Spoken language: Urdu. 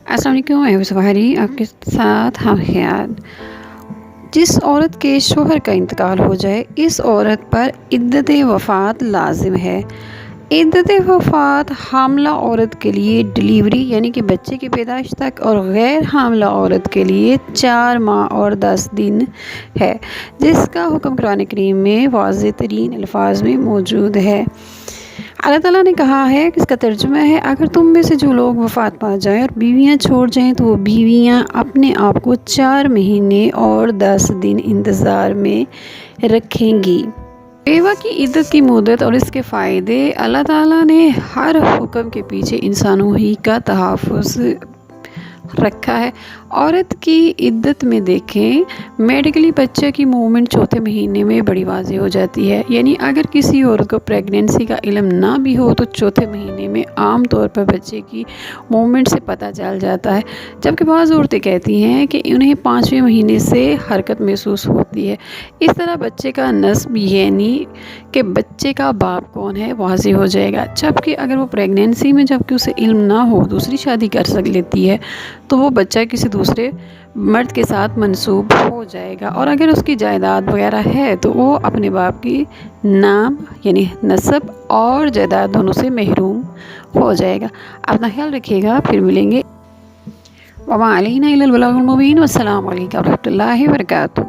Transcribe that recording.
السلام علیکم، میں سواری آپ کے ساتھ ہم خیال۔ جس عورت کے شوہر کا انتقال ہو جائے اس عورت پر عدت وفات لازم ہے۔ عدت وفات حاملہ عورت کے لیے ڈیلیوری یعنی کہ بچے کی پیدائش تک اور غیر حاملہ عورت کے لیے 4 ماہ اور 10 دن ہے، جس کا حکم قرآن کریم میں واضح ترین الفاظ میں موجود ہے۔ اللہ تعالیٰ نے کہا ہے کہ اس کا ترجمہ ہے، اگر تم میں سے جو لوگ وفات پا جائیں اور بیویاں چھوڑ جائیں تو وہ بیویاں اپنے آپ کو 4 مہینے اور 10 دن انتظار میں رکھیں گی۔ بیوہ کی عدت کی مدت اور اس کے فائدے۔ اللہ تعالیٰ نے ہر حکم کے پیچھے انسانوں ہی کا تحفظ رکھا ہے۔ عورت کی عدت میں دیکھیں، میڈیکلی بچہ کی موومنٹ چوتھے مہینے میں بڑی واضح ہو جاتی ہے، یعنی اگر کسی عورت کو پریگننسی کا علم نہ بھی ہو تو چوتھے مہینے میں عام طور پر بچے کی موومنٹ سے پتہ چل جاتا ہے، جبکہ بعض عورتیں کہتی ہیں کہ انہیں 5ویں مہینے سے حرکت محسوس ہوتی ہے۔ اس طرح بچے کا نسب یعنی کہ بچے کا باپ کون ہے واضح ہو جائے گا، جبکہ اگر وہ پریگننسی میں جبکہ اسے علم نہ ہو دوسری شادی کر لیتی ہے تو وہ بچہ کسی دوسرے مرد کے ساتھ منسوب ہو جائے گا، اور اگر اس کی جائیداد وغیرہ ہے تو وہ اپنے باپ کی نام یعنی نسب اور جائیداد دونوں سے محروم ہو جائے گا۔ اپنا خیال رکھیے گا، پھر ملیں گے۔ وما علینا الا البلاغ المبین۔ والسلام علیکم ورحمۃ اللہ وبرکاتہ۔